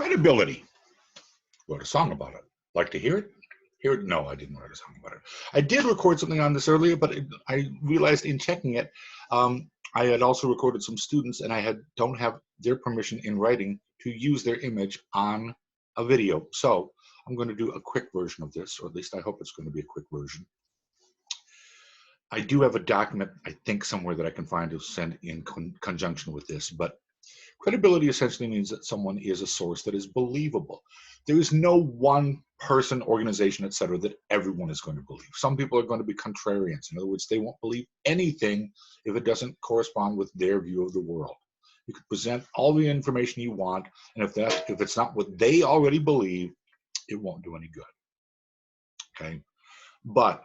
Credibility. Wrote a song about it. Like to hear it? Hear it? No, I didn't write a song about it. I did record something on this earlier, but I realized in checking it, I had also recorded some students, and I don't have their permission in writing to use their image on a video. So I'm going to do a quick version of this, or at least I hope it's going to be a quick version. I do have a document, I think, somewhere that I can find to send in conjunction with this, but credibility essentially means that someone is a source that is believable. There is no one person, organization, etc., that everyone is going to believe. Some people are going to be contrarians. In other words, they won't believe anything if it doesn't correspond with their view of the world. You could present all the information you want, and if it's not what they already believe, it won't do any good. Okay? But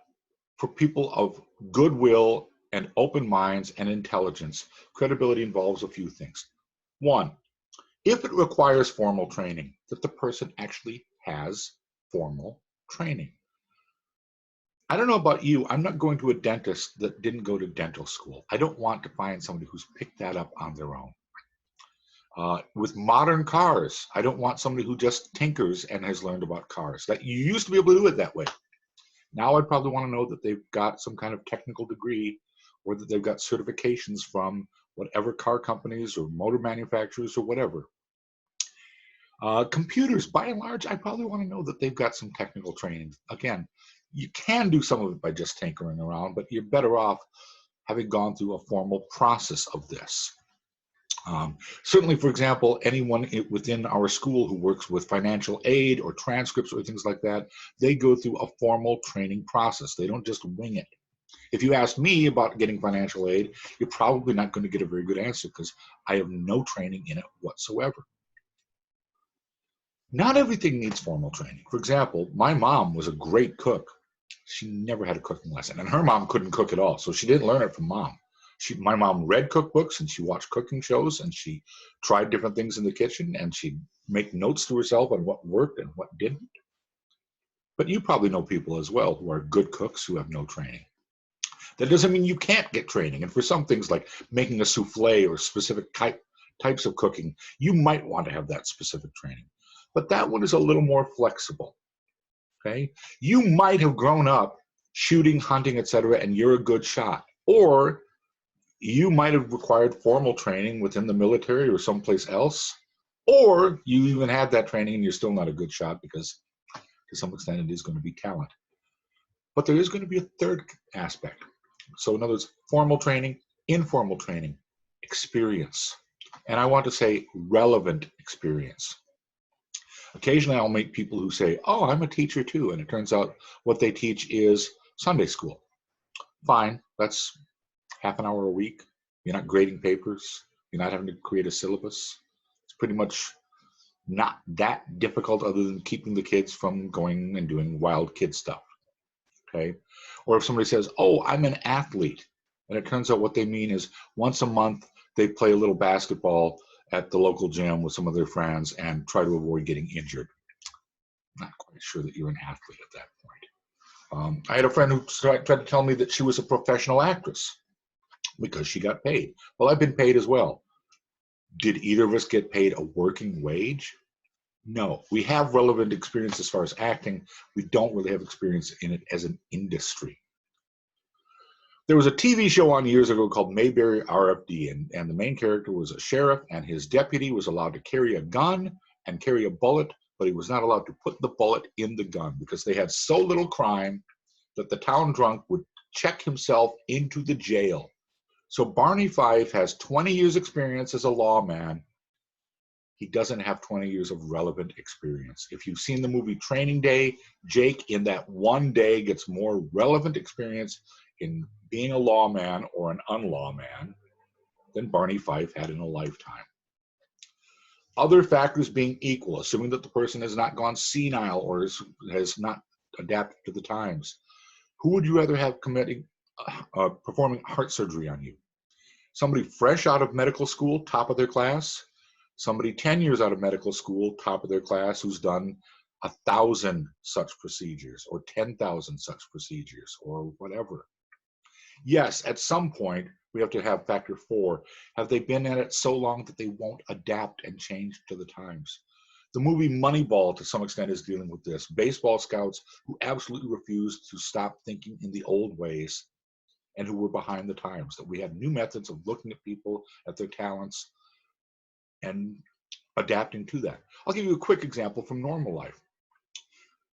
for people of goodwill and open minds and intelligence, credibility involves a few things. One, if it requires formal training, that the person actually has formal training. I don't know about you, I'm not going to a dentist that didn't go to dental school. I don't want to find somebody who's picked that up on their own. With modern cars, I don't want somebody who just tinkers and has learned about cars. That you used to be able to do it that way. Now I'd probably want to know that they've got some kind of technical degree, or that they've got certifications from whatever car companies or motor manufacturers or whatever. Computers, by and large, I probably want to know that they've got some technical training. Again, you can do some of it by just tinkering around, but you're better off having gone through a formal process of this. Certainly, for example, anyone within our school who works with financial aid or transcripts or things like that, they go through a formal training process. They don't just wing it. If you ask me about getting financial aid, you're probably not going to get a very good answer because I have no training in it whatsoever. Not everything needs formal training. For example, my mom was a great cook. She never had a cooking lesson, and her mom couldn't cook at all, so she didn't learn it from mom. My mom read cookbooks, and she watched cooking shows, and she tried different things in the kitchen, and she'd make notes to herself on what worked and what didn't. But you probably know people as well who are good cooks who have no training. That doesn't mean you can't get training. And for some things like making a souffle or specific types of cooking, you might want to have that specific training. But that one is a little more flexible. Okay? You might have grown up shooting, hunting, etc., and you're a good shot. Or you might have required formal training within the military or someplace else. Or you even had that training and you're still not a good shot because to some extent it is going to be talent. But there is going to be a third aspect. So in other words, formal training, informal training, experience. And I want to say relevant experience. Occasionally I'll meet people who say, oh, I'm a teacher too. And it turns out what they teach is Sunday school. Fine, that's half an hour a week. You're not grading papers. You're not having to create a syllabus. It's pretty much not that difficult other than keeping the kids from going and doing wild kid stuff. Okay? Or if somebody says, oh, I'm an athlete. And it turns out what they mean is once a month they play a little basketball at the local gym with some of their friends and try to avoid getting injured. I'm not quite sure that you're an athlete at that point. I had a friend who tried to tell me that she was a professional actress because she got paid. Well, I've been paid as well. Did either of us get paid a working wage? No. We have relevant experience as far as acting. We don't really have experience in it as an industry. There was a TV show on years ago called Mayberry RFD, and the main character was a sheriff, and his deputy was allowed to carry a gun and carry a bullet, but he was not allowed to put the bullet in the gun because they had so little crime that the town drunk would check himself into the jail. So Barney Fife has 20 years experience as a lawman. He doesn't have 20 years of relevant experience. If you've seen the movie Training Day, Jake in that one day gets more relevant experience in being a lawman or an unlawman than Barney Fife had in a lifetime. Other factors being equal, assuming that the person has not gone senile or has not adapted to the times, who would you rather have performing heart surgery on you? Somebody fresh out of medical school, top of their class, somebody 10 years out of medical school, top of their class, who's done 1,000 such procedures or 10,000 such procedures or whatever. Yes, at some point, we have to have factor 4. Have they been at it so long that they won't adapt and change to the times? The movie Moneyball, to some extent, is dealing with this. Baseball scouts who absolutely refused to stop thinking in the old ways and who were behind the times, that we had new methods of looking at people, at their talents, and adapting to that. I'll give you a quick example from normal life.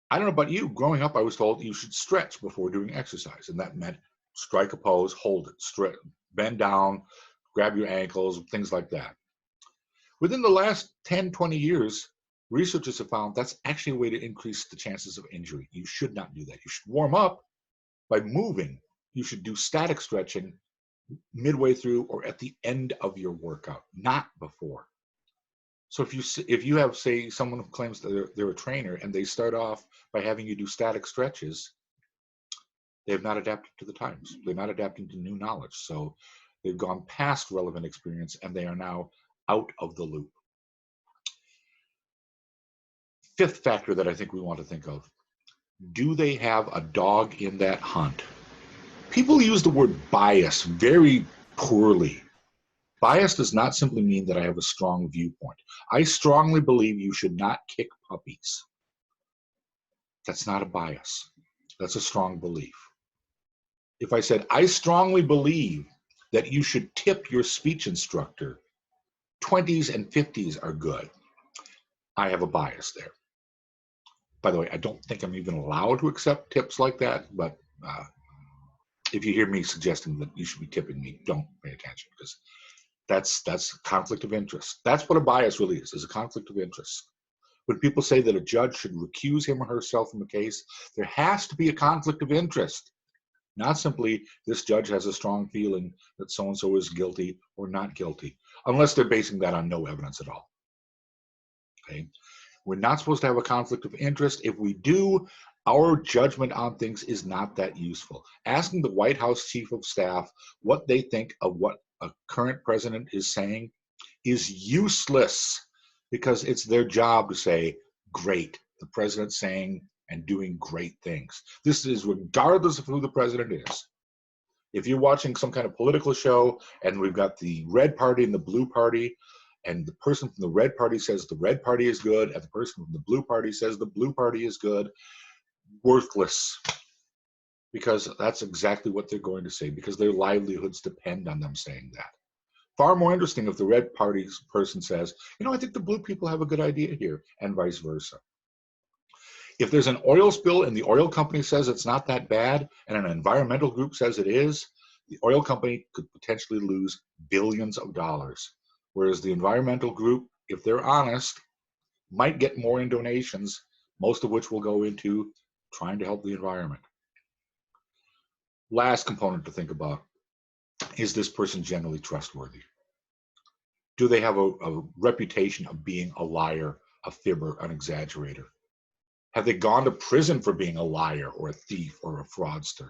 I don't know about you. Growing up, I was told you should stretch before doing exercise, and that meant strike a pose, hold it, stretch, bend down, grab your ankles, things like that. Within the last 10, 20 years, researchers have found that's actually a way to increase the chances of injury. You should not do that. You should warm up by moving. You should do static stretching midway through or at the end of your workout, not before. So if you have, say, someone who claims that they're a trainer and they start off by having you do static stretches, they have not adapted to the times. They're not adapting to new knowledge. So they've gone past relevant experience and they are now out of the loop. Fifth factor that I think we want to think of: do they have a dog in that hunt? People use the word bias very poorly. Bias does not simply mean that I have a strong viewpoint. I strongly believe you should not kick puppies. That's not a bias. That's a strong belief. If I said, I strongly believe that you should tip your speech instructor, 20s and 50s are good, I have a bias there. By the way, I don't think I'm even allowed to accept tips like that, but if you hear me suggesting that you should be tipping me, don't pay attention, because that's conflict of interest. That's what a bias really is a conflict of interest. When people say that a judge should recuse him or herself from a case, there has to be a conflict of interest. Not simply, this judge has a strong feeling that so-and-so is guilty or not guilty, unless they're basing that on no evidence at all. Okay? We're not supposed to have a conflict of interest. If we do, our judgment on things is not that useful. Asking the White House Chief of Staff what they think of what a current president is saying is useless, because it's their job to say, great, the president's saying and doing great things. This is regardless of who the president is. If you're watching some kind of political show and we've got the red party and the blue party, and the person from the red party says the red party is good, and the person from the blue party says the blue party is good, worthless. Because that's exactly what they're going to say, because their livelihoods depend on them saying that. Far more interesting if the red party's person says, I think the blue people have a good idea here, and vice versa. If there's an oil spill and the oil company says it's not that bad, and an environmental group says it is, the oil company could potentially lose billions of dollars. Whereas the environmental group, if they're honest, might get more in donations, most of which will go into trying to help the environment. Last component to think about: is this person generally trustworthy? Do they have a reputation of being a liar, a fibber, an exaggerator? Have they gone to prison for being a liar or a thief or a fraudster?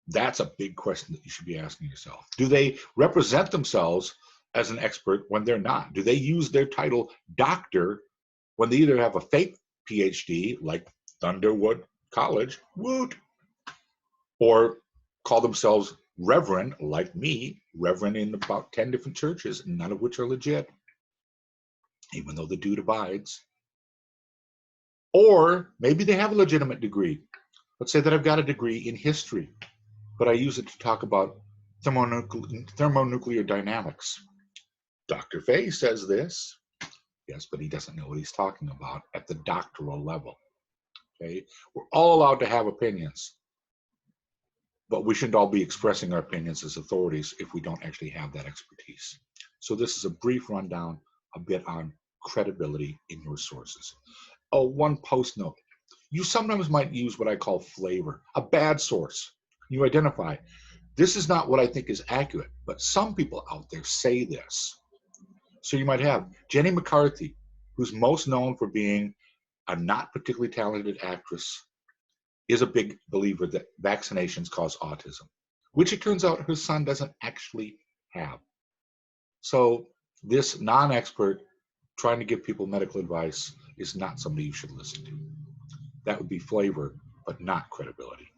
That's a big question that you should be asking yourself. Do they represent themselves as an expert when they're not? Do they use their title doctor when they either have a fake PhD, like Thunderwood College, woot, or call themselves reverend, like me, reverend in about 10 different churches, none of which are legit, even though the dude abides? Or maybe they have a legitimate degree. Let's say that I've got a degree in history, but I use it to talk about thermonuclear dynamics. Dr. Fay says this. Yes, but he doesn't know what he's talking about at the doctoral level. Okay? We're all allowed to have opinions, but we shouldn't all be expressing our opinions as authorities if we don't actually have that expertise. So this is a brief rundown, a bit on credibility in your sources. Oh, one post note. You sometimes might use what I call flavor, a bad source. You identify, this is not what I think is accurate, but some people out there say this. So you might have Jenny McCarthy, who's most known for being a not particularly talented actress, is a big believer that vaccinations cause autism, which it turns out her son doesn't actually have. So this non-expert trying to give people medical advice is not somebody you should listen to. That would be flavor, but not credibility.